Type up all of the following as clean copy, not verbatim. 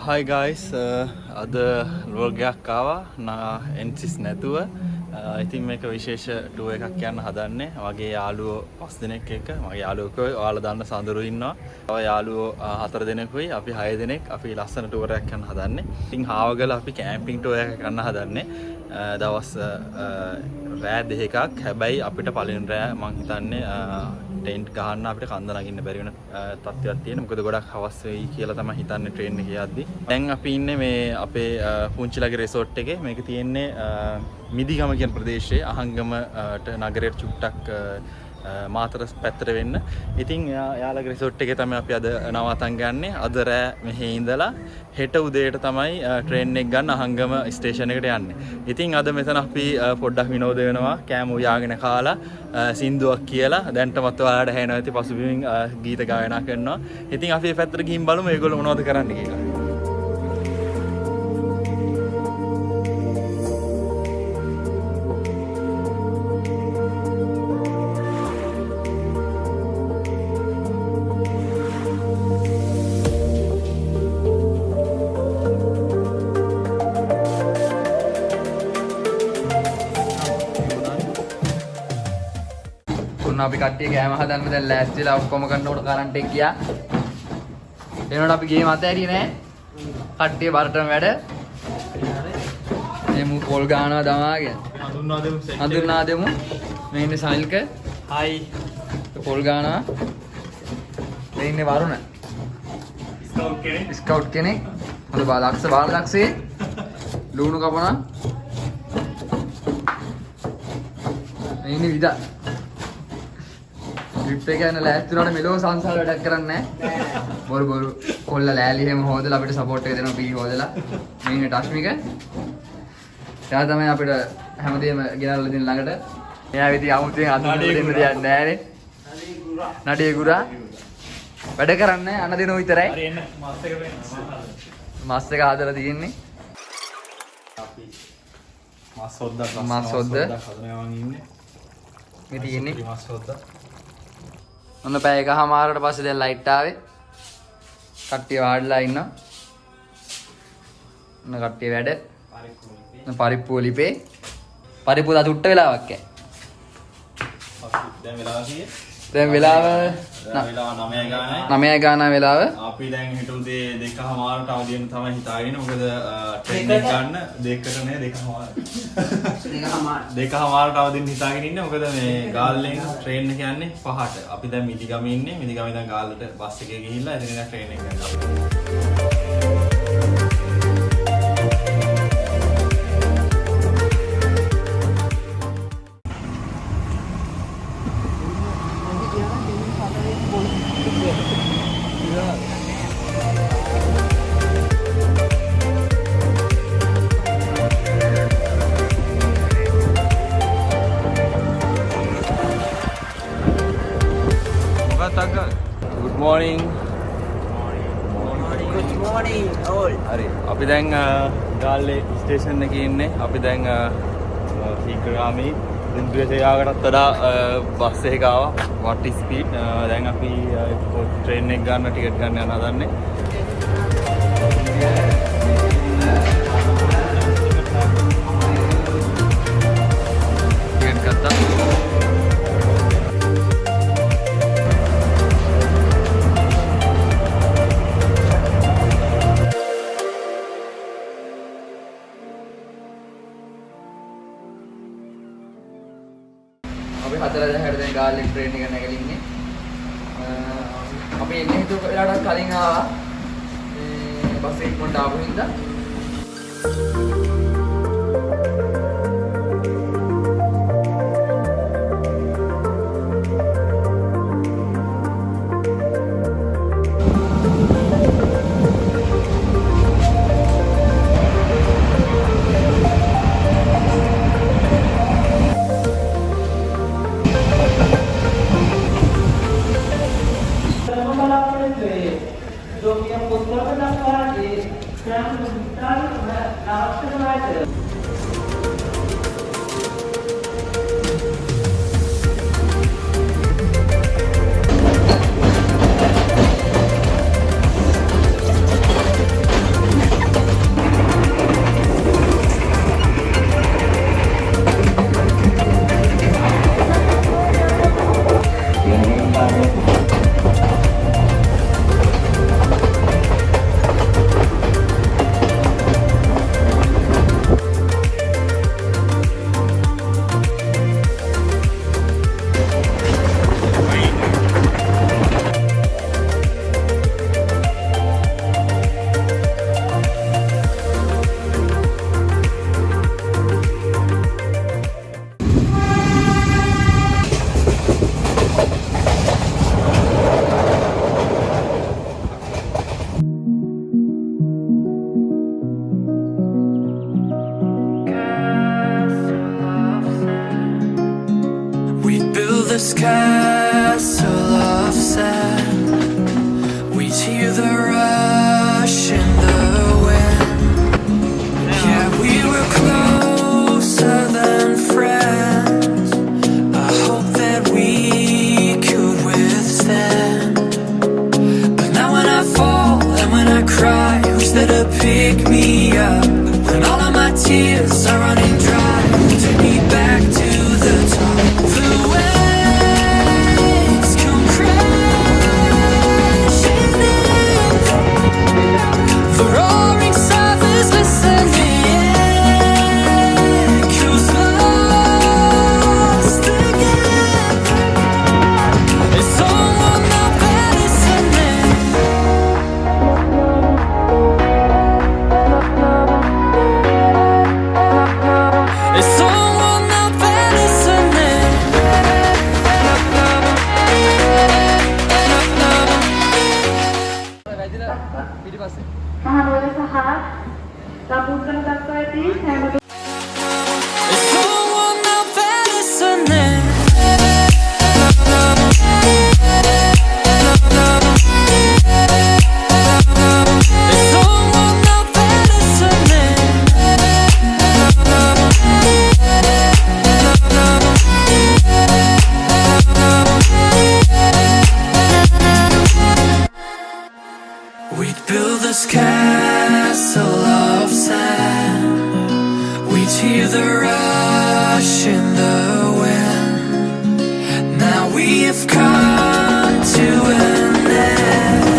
Hi guys, අද ලෝගයක් ආවා එන්සිස් නැතුව. ඉතින් මේක විශේෂ ටුවර් එකක් යන්න හදන්නේ. මගේ යාළුවෝ 5 දෙනෙක් එක්ක. මගේ යාළුවෝ ඔයාලා දන්න සඳරු ඉන්නවා. තව යාළුවෝ 4 දෙනෙකුයි අපි 6 දෙනෙක් අපි ලස්සන ටුවර් එකක් යන්න හදන්නේ. ඉතින් හාවගල අපි කැම්පින් ටුවර් එකක් යන්න හදන්නේ. දවස් රෑ දෙකක්. හැබැයි අපිට පළවෙනි රෑ මං හිතන්නේ ටෙන්ට් ගහන්න අපිට කන්ද නගින්න බැරි වෙන තත්ත්වයක් තියෙනවා. මොකද ගොඩක් හවස් වෙයි කියලා තමයි හිතන්නේ ට්‍රේන් එකේ යද්දි. දැන් අපි ඉන්නේ මේ අපේ පුංචිලගේ රිසෝට් එකේ. මේක තියෙන්නේ මිදිගම කියන ප්‍රදේශයේ අහංගමට නගරයට චුට්ටක් මාතර පැත්තට වෙන්න. ඉතින් යාළගේ රිසෝට් එකේ තමයි අපි අද නවතන් ගන්නේ. අද රෑ මෙහි ඉඳලා හෙට උදේට තමයි ට්‍රේන් එක ගන්න අහංගම ස්ටේෂන් එකට යන්නේ. ඉතින් අද මෙතන අපි පොඩ්ඩක් විනෝද වෙනවා. කෑම උයාගෙන කාලා සින්දුවක් කියලා දැන්ටමත් ඔයාලට ඇහෙනවා ඇති පසුබිමින් ගීත ගායනා කරනවා. ඉතින් අපි මේ පැත්තට ගිහින් බලමු මේගොල්ලෝ මොනවද කරන්නේ කියලා. අපි කට්ටිය කෑම හදන්න දැන් ලෑස්තිලා ඔක්කොම කරනකොට කරන්ට් එක ගියා. එනකොට අපි ගේම අතෑරියේ නෑ. කට්ටිය බරටම වැඩ. මේ මු පොල් ගානවා දමාගෙන. හඳුන්වා දෙමු. මේ ඉන්නේ සනිල්ක. හයි. පොල් ගානවා. මේ ඉන්නේ වරුණ. ස්කවුට් කෙනෙක්. හොඳ බාලදක්ෂේ. ලුණු කපනවා. මේ ඉන්නේ විදා. ට්‍රිප් එක යන ලෑස්ති වුණාට මෙලෝ සංසාර වැඩක් කරන්නේ නැහැ. බොරු කොල්ල ලෑලි එහෙම හොදලා අපිට සපෝට් එක දෙනවා පී හොදලා. මේ ඉන්නේ ටස්මික. එයා තමයි අපිට හැමදේම ගෙනල්ලා දෙන ළඟට. එයා විදිහ 아무තෙන් අඳුර දෙන්න දෙයක් නැහැ නේ. නඩේ ගුරා. වැඩ කරන්නේ අන දෙනෝ විතරයි. හරි එන්න මස් එක වෙන්න. මස් එක හදලා තියෙන්නේ. අපි මස් හොද්ද හදනවා ඉන්නේ. මේ තියෙන්නේ මස් හොද්ද. ඔන්න පැය එකමාරකට පස්සේ දැන් ලයිට් ආවේ. කට්ටිය වාඩිලා ඉන්නවා. ඔන්න කට්ටිය වැඩ. පරිප්පුව ලිපේ. පරිප්පුව දා තුට්ට වෙලාවක් ඈ. දැන් වෙලාව කීයේ? දැන් වෙලාව 9 ගාන වෙලාව. අපි දැන් හිට උදේ 2:00ට අවදියෙන් තමයි හිතාගෙන. මොකද ට්‍රේන් එක ගන්න 2කට නේ 2:00ට අවදියෙන් හිතාගෙන ඉන්නේ. මොකද මේ ගාල්ලෙන් ට්‍රේන් එක යන්නේ 5ට. අපි දැන් මිදිගමේ ඉන්නේ. මිදිගමේ ඉඳන් ගාල්ලට බස් එකේ ගිහිල්ලා එතන ඉඳන් ට්‍රේන් එක ගන්නවා. Good morning. Good morning all. හරි. අපි දැන් ගාල්ලේ ස්ටේෂන් එකේ ඉන්නේ. අපි දැන් සීග්‍රාමී දින්දුවේයාකටත් වඩා බස් එකක ආවා. what is speed. දැන් අපි ට්‍රේන් එක ගන්න ටිකට් ගන්න යන හදන්නේ. ටිකට් ගත්තා. අපි 4:10ට දැන් ගාල්ලේ ට්‍රේන් එක නැගලා ඉන්නේ. අපි එන්නේ හිතුව වෙලාවකට කලින් ආවා. මේ බස් එක ඉක්මනට ආපු හින්දා. this castle of sand. We'd hear the rush in the wind. Yeah, we were closer than friends. I hope that we could withstand. But now when I fall and when I cry, who's there to pick me up? When all of my tears are running dry, take me back to the top. The waves come crashing in. The roaring south is listening. Echoes lost again. Is someone out there listening? Is someone out there listening? Mahanuwara සහ රාපුතල දක්වා ඇති හැම Is someone out there listening? Is someone out there listening? We'd build this castle of sand. We'd hear the rush in the wind. Now we have come to an end.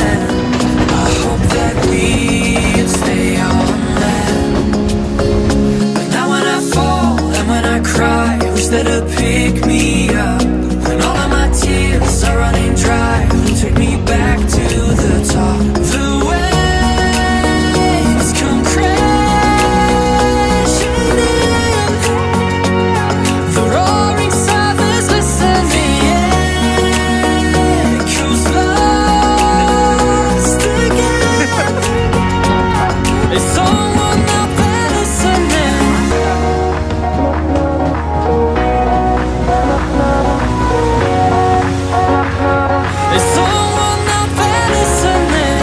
I hope that we'd stay on land. But now when I fall and when I cry, who's there to pick me up? When all of my tears are running dry, who'll take me back to the top? The waves come crashing in. The roaring south is listening. Echoes lost again. Is someone out there listening? Is someone out there listening?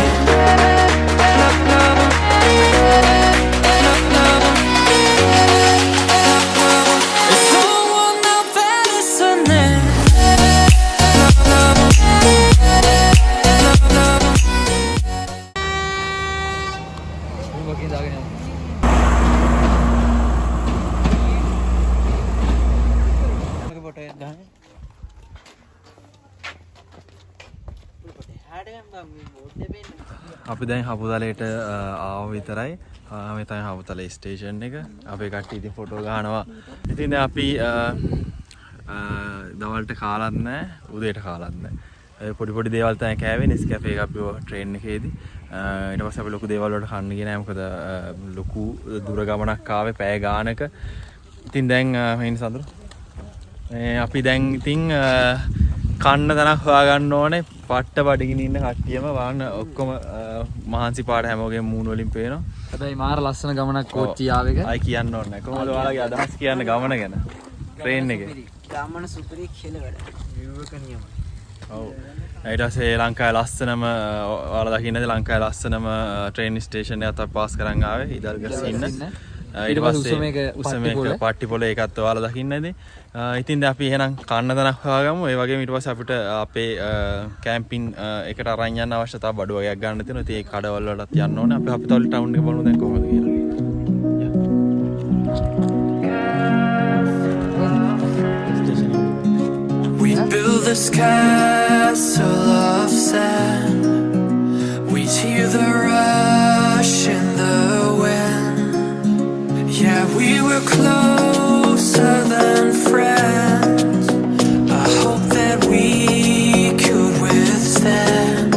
Is someone out there listening? අපි දැන් හපුතලයට ආව විතරයි. මේ තමයි හපුතලේ station එක. අපේ කට්ටිය ඉතින් ෆොටෝ ගහනවා. ඉතින් දැන් අපි දවල්ට කාලත් නැහැ, උදේට කාලත් නැහැ. පොඩි පොඩි දේවල් තමයි කෑවේ නෙස්කැෆේ එක අපි ට්‍රේන් එකේදී. ඊට පස්සේ අපි ලොකු දේවල් වලට කන්න ගියේ නැහැ. මොකද ලොකු දුර ගමනක් ආවේ පැය ගානක. ඉතින් දැන් මෙන්න සඳුරු. අපි දැන් ඉතින් කන්න තැනක් හොයාගන්න ඕනේ. පට්ට බඩගිනින් ඉන්න කට්ටියම වාහන ඔක්කොම මහන්සි පාට හැමෝගෙම මූණ වලින් පේනවා. හැබැයි මාර ලස්සන ගමනක් කෝච්චි ආවෙක. අය කියන්න ඕනේ නැහැ. කොහොමද ඔයාලගේ අදහස් කියන්න ගමන ගැන? ට්‍රේන් එකේ. ගමන සුපිරි කියලා වැඩ. view එක නියමයි. ඔව්. ඊට පස්සේ ලංකාවේ ලස්සනම ඔයාලා දකින්නද ලංකාවේ ලස්සනම ට්‍රේන් ස්ටේෂන් එකත් අපි පාස් කරන් ආවේ ඉදල්ගස්සින්න. ඊට පස්සේ උසමේක පට්ටිපොළ ඒකත් ඔයාලා දකින්නද? ඉතින් දැන් අපි එහෙනම් කන්න තැනක් හොයාගමු. ඒ වගේම ඊට පස්සේ අපිට අපේ කැම්පින් එකට අරන් යන්න අවශ්‍ය තව බඩු වගේක් ගන්න තියෙනවා. ඉතින් ඒ කඩවල වලටත් යන්න ඕනේ. අපි හපුතල ටවුන් එක බලමු දැන් කොහොමද කියලා. We build this castle of sand. We hear the rush in the wind. Yeah, we were closer than friends. I hope that we could withstand.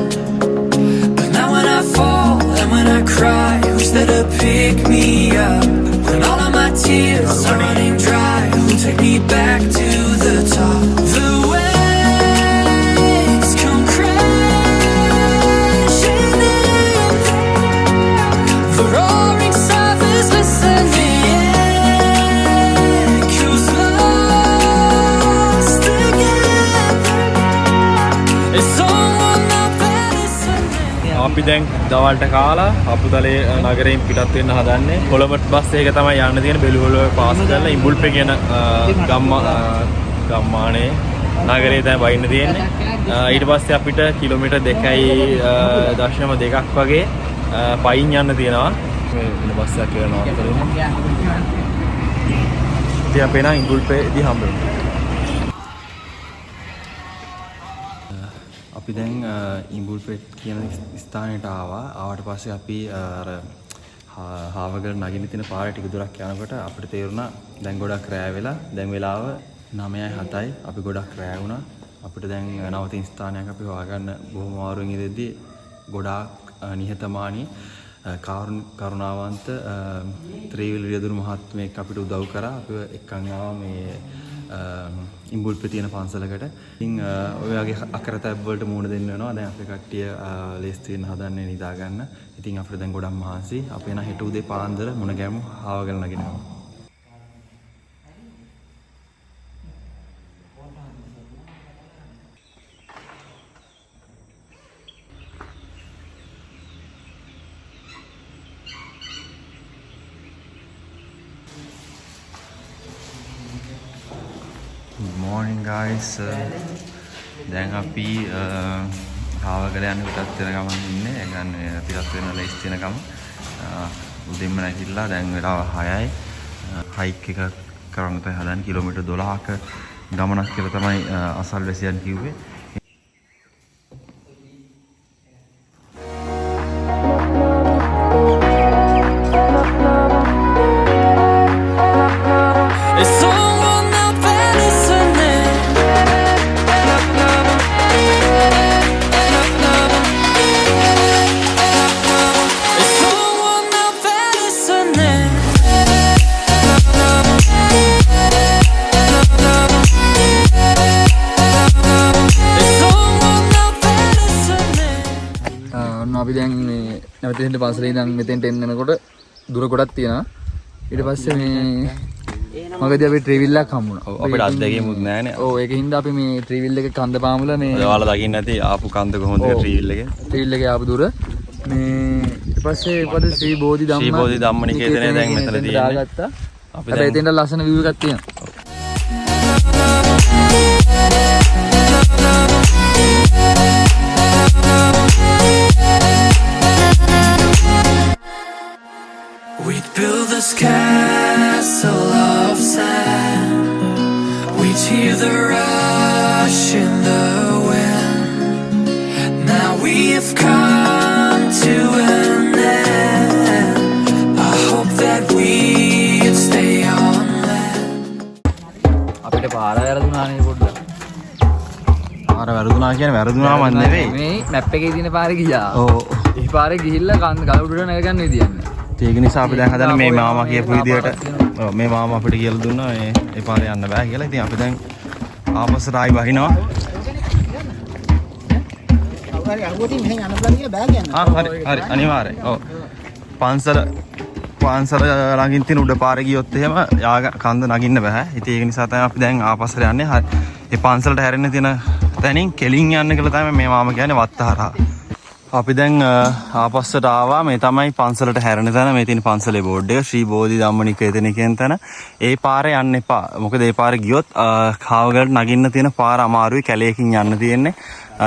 But now when I fall and when I cry, who's there to pick me up? When all of my tears are running dry, who'll take me back to the top? The waves come crashing in. The roaring south is listening. Echoes lost again. අපි දැන් දවල්ට කාලා හපුතලේ නගරයෙන් පිටත් වෙන්න හදන්නේ. Colombo bus එක තමයි යන්න තියෙන බෙලුවල පාස් කරලා ඉඹුල්පේ කියන ගම්මානේ නගරේ තමයි වයින්න තියෙන්නේ. ඊට පස්සේ අපිට කිලෝමීටර් 2.2ක් වගේ පයින් යන්න තියෙනවා. මේ වෙන බස් එකක් යනවා අතරේ. ඉතින් අපි නම් ඉඹුල්පේදී හම්බ වෙනවා. අපි දැන් ඉඹුල්පෙට් කියන ස්ථානයට ආවට පස්සේ අපි අර හාවගල නගින්න තියෙන පාර ටික දුරක් යනකොට අපිට තේරුණා දැන් ගොඩක් රෑ වෙලා. දැන් වෙලාව 9:07යි. අපි ගොඩක් රෑ වුණා. අපිට දැන් නවතින ස්ථානයක් අපි හොයාගන්න බොහොම අමාරුවෙන් ඉඳිද්දී ගොඩාක් නිහතමානී කරුණාවන්ත ත්‍රිවිල් රියදුරු මහත්මයෙක් අපිට උදව් කරා. අපිව එක්කන් ආවා මේ ඉඹුල්පේ තියෙන පන්සලකට. ඉතින් ඔය වගේ අකරතැබ් වලට මුහුණ දෙන්න වෙනවා. දැන් අපි කට්ටිය ලේස්ති වෙන්න හදන්නේ නිදා ගන්න. ඉතින් අපිට දැන් ගොඩක් මහන්සි. අපි එන හෙට උදේ පාන්දර මුණ ගැමු හාවගල නගිනවා. Good morning guys. දැන් අපි හාවගල යන පිටත් වෙන ගමන් ඉන්නේ. ඒ කියන්නේ පිටත් වෙන ලේස්ති වෙන ගමන්. උදේම නැගිටලා දැන් වෙලාව 6යි. හයික් එක කරන්න තමයි හදන්නේ. කිලෝමීටර් 12ක ගමනක් කියලා තමයි අසල්වැසියන් කිව්වේ. අපි දැන් මේ නැවතෙන්න පන්සලේ ඉඳන් මෙතෙන්ට එන්නකොට දුර ගොඩක් තියෙනවා. ඊට පස්සේ මේ මගදී අපි ට්‍රිවිල් එකක් හම්බුණා. ඔව් අපිට අත්දැකීමුත් නැහැනේ. ඔව් ඒකින් හින්දා අපි මේ ට්‍රිවිල් එකේ කන්ද පාමුල මේ ඔයාලා දකින්න නැති ආපු කන්ද කොහොමද ට්‍රිවිල් එකේ? ට්‍රිවිල් එකේ ආපු දුර මේ ඊට පස්සේ පද ශ්‍රී බෝධි ධම්ම නිකේතනය දැන් මෙතන තියෙන්නේ. දාගත්තා. අපි දැන් එතෙන්ට ලස්සන view එකක් තියෙනවා. We'd build this castle of sand. We'd hear the rush in the wind. Now we've come to an end. I hope that we'd stay on land. අපිට පාර වැරදුනානේ පොඩ්ඩක්. පාර වැරදුනා කියන්නේ වැරදුනාම නෙවෙයි. මේ මැප් එකේ තියෙන පාරේ ගියා. ඔව්. ඒ පාරේ ගිහිල්ලා ගල උඩට නැග ගන්න විදියක් නෑ. ඒක නිසා අපි දැන් හදන මේ මාමා කියපු විදියට මේ මාමා අපිට කියලා දුන්නා මේ පාරේ යන්න බෑ කියලා. ඉතින් අපි දැන් ආපස්සට ආයි වහිනවා. හරි අනිවාර්යයෙන්. ඔව්. පන්සල ළඟින් තියෙන උඩ පාරේ ගියොත් එහෙම කන්ද නගින්න බෑ. ඉතින් ඒක නිසා තමයි අපි දැන් ආපස්සට යන්නේ. ඒ පන්සලට හැරෙන්න තියෙන තැනින් කෙලින් යන්න කියලා තමයි මේ මාමා කියන්නේ වත්තහරහා. අපි දැන් ආපස්සට ආවා. මේ තමයි පන්සලට හැරෙන තැන. මේ තියෙන පන්සලේ බෝඩ් එක ශ්‍රී බෝධි ධම්ම නිකේතන කියන තැන. ඒ පාරේ යන්න එපා. මොකද ඒ පාරේ ගියොත් කාවගලට නගින්න තියෙන පාර අමාරුයි. කැලේකින් යන්න තියෙන්නේ.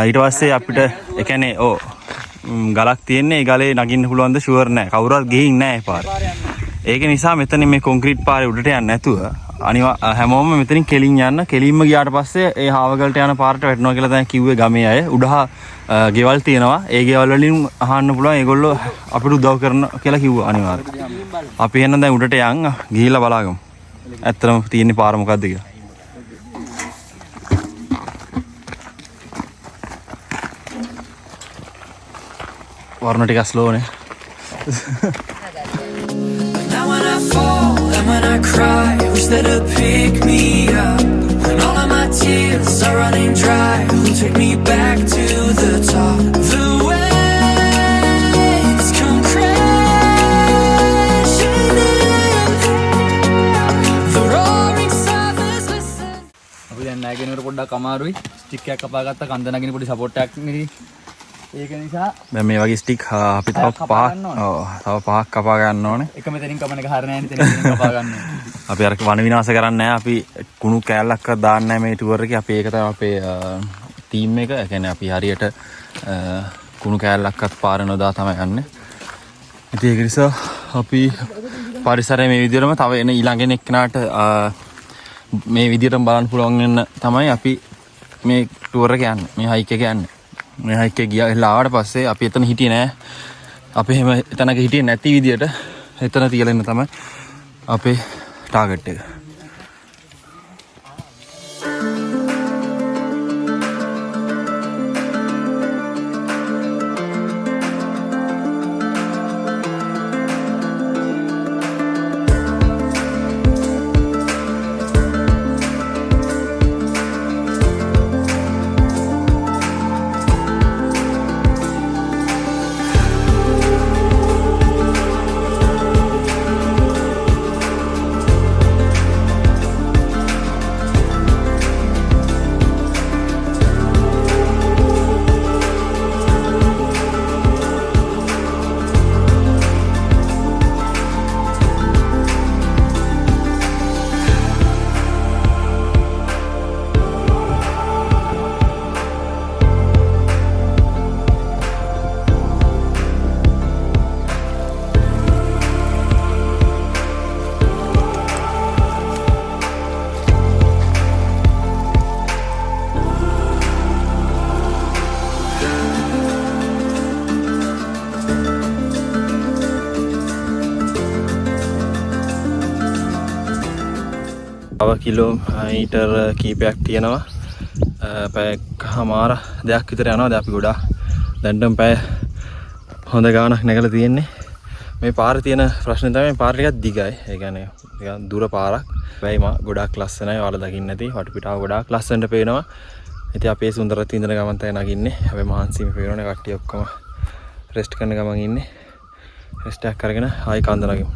ඊට පස්සේ අපිට ඒ කියන්නේ ගලක් තියෙන්නේ. ඒ ගලේ නගින්න පුළුවන්ද ෂුවර් නැහැ. කවුරුත් ගිහින් නැහැ ඒ පාරේ. ඒක නිසා මෙතන මේ කොන්ක්‍රීට් පාරේ උඩට යන්න නැතුව හැමෝම මෙතනින් කෙලින් යන්න. කෙලින්ම ගියාට පස්සේ ඒ හාවගලට යන පාරට වැටෙනවා කියලා තමයි කිව්වේ ගමේ අය. උඩහා ගෙවල් තියෙනවා. ඒ ගෙවල් වලින් අහන්න පුළුවන් ඒගොල්ලෝ අපිට උදව් කරන කියලා කිව්වා අනිවාර්යයෙන්. අපි එන්න දැන් උඩට යන් ගිහිල්ලා බලාගමු. ඇත්තටම තියෙන පාර මොකද්ද කියලා. වර්ණ ටික ස්ලෝනේ. Now when I fall and when I cry, wish that it'd pick me up. When all of my tears are running dry, who'll take me back to the top? The waves come crashing in. The roaring surface listen. අපි දැන් නැගෙනකොට පොඩ්ඩක් අමාරුයි. Stiff එකක් කපා ගත්තා කන්ද නගින පොඩි support එකක් නෙදී. ඒක නිසා දැන් මේ වගේ ස්ටික් අපි තව කපා පහක් ගන්න ඕනේ. ඔව් තව පහක් කපා ගන්න ඕනේ. එක මෙතනින් කපන එක හරිය නැහැ නේ මෙතනින් කපා ගන්න ඕනේ. අපි අර වන විනාශ කරන්නේ නැහැ. අපි කුණු කෑල්ලක්වත් දාන්නේ නැහැ මේ ටුවර් එකේ. අපි ඒක තමයි අපේ ටීම් එක. ඒ කියන්නේ අපි හරියට කුණු කෑල්ලක්වත් පාර නොදා තමයි යන්නේ. ඉතින් ඒක නිසා අපි පරිසරයේ මේ විදිහටම තව එන ඊළඟ එක්කනට මේ විදිහටම බලන්න පුළුවන් වෙන තමයි අපි මේ ටුවර් එක යන්නේ. මේ හයික් එක යන්නේ. මේ හයික් එක ගියා ආවට පස්සේ අපි එතන හිටියේ නෑ. අපි එහෙම එතනක හිටියේ නැති විදිහට එතන තියලා ඉන්න තමයි අපේ ටාගට් එක. තව කිලෝමීටර් කීපයක් තියෙනවා. පැයකමාර දෙයක් විතර යනවා. දැන් අපි ගොඩාක් දැන්ටම පැය හොඳ ගාණක් නැගලා තියෙන්නේ. මේ පාරේ තියෙන ප්‍රශ්නේ තමයි මේ පාර ටිකක් දිගයි. ඒ කියන්නේ ටිකක් දුර පාරක්. වෙයිම ගොඩාක් ලස්සනයි. ඔයාලා දකින්න ඇති. වටපිටාව ගොඩාක් ලස්සනට පේනවා. ඉතින් අපේ සුන්දරත්වය ඉඳන ගමන් තමයි නගින්නේ. හැබැයි මහන්සියම පේනවනේ කට්ටිය ඔක්කොම රෙස්ට් කරන ගමන් ඉන්නේ. රෙස්ට් එකක් කරගෙන ආයි කන්ද නගිමු.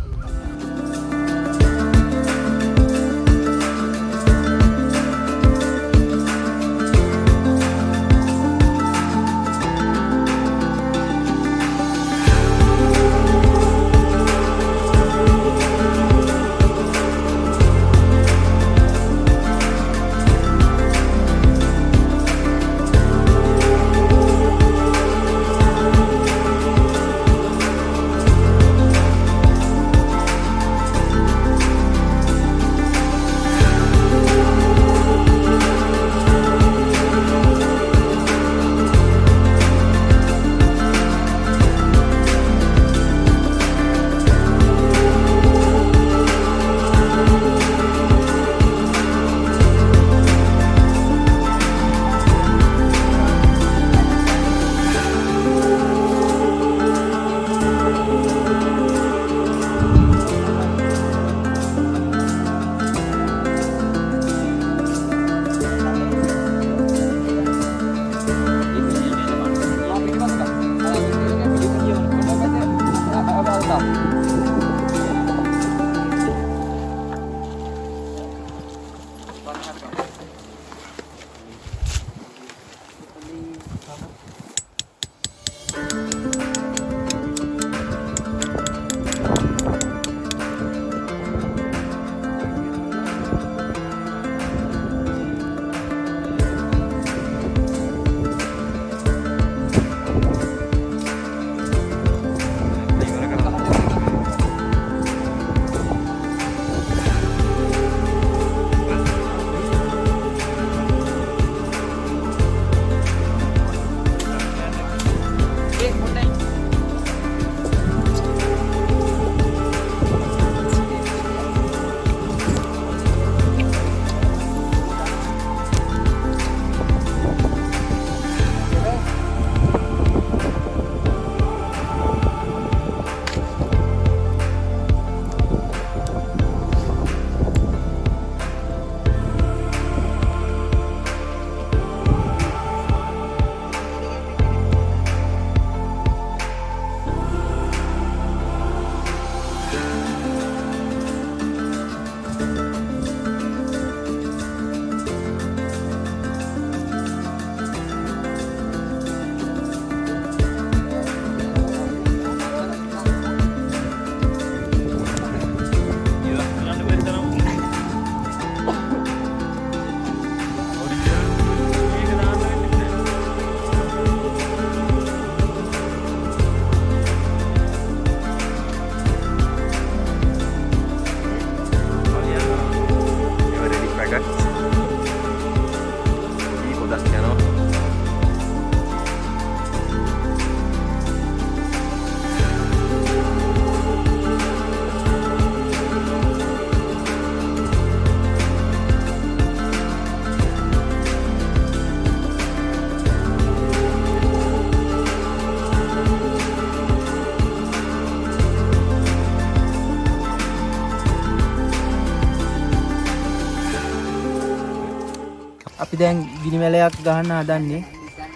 අපි දැන් ගිනිමැලයක් ගහන්න හදන්නේ.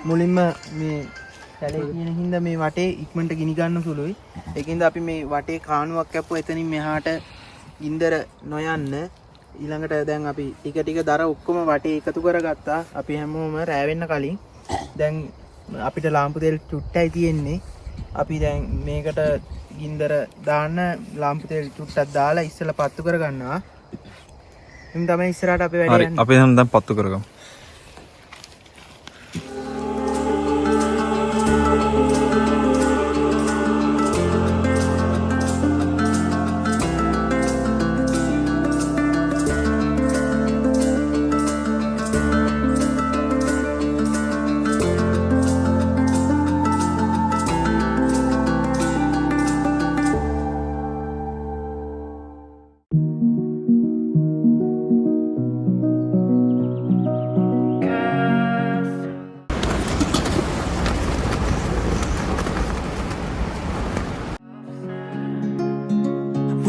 මුලින්ම මේ කැලේ කියන හින්දා මේ වටේ ඉක්මනට ගිනි ගන්න සුළුයි. ඒකින්ද අපි මේ වටේ කාණුවක් කැපුවා එතනින් මෙහාට ඉන්දර නොයන්න. ඊළඟට දැන් අපි ටික දර ඔක්කොම වටේ එකතු කරගත්තා. අපි හැමෝම රෑ වෙන්න කලින් දැන් අපිට ලාම්පු තෙල් චුට්ටයි තියෙන්නේ. අපි දැන් මේකට ගින්දර දාන්න ලාම්පු තෙල් චුට්ටක් දාලා ඉස්සෙල්ලා පත්තු කරගන්නවා. එම් තමයි ඉස්සරහට අපි වැඩ යන්නේ. අපි දැන් පත්තු කරගමු.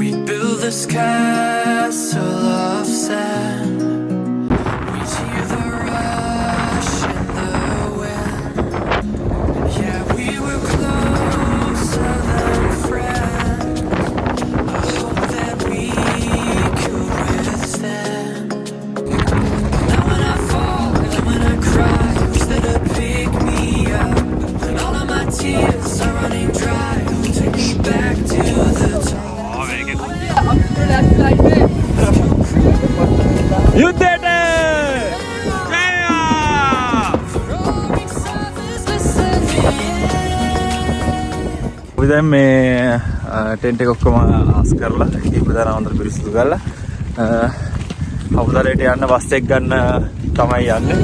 We build this castle of sand. We hear the rush in the wind. Yeah, we were closer than friends. I hope that we could withstand. Now when I fall, and when I cry, wish that it'd pick me up. When all of my tears are running dry, it'll take me back to the top. යුද්ධයට! අපි දැන් මේ tent එක ඔක්කොම ආස් කරලා ඉපදලා හොඳට පිරිසිදු කරලා හවුදලේට යන්න බස් එක ගන්න තමයි යන්නේ.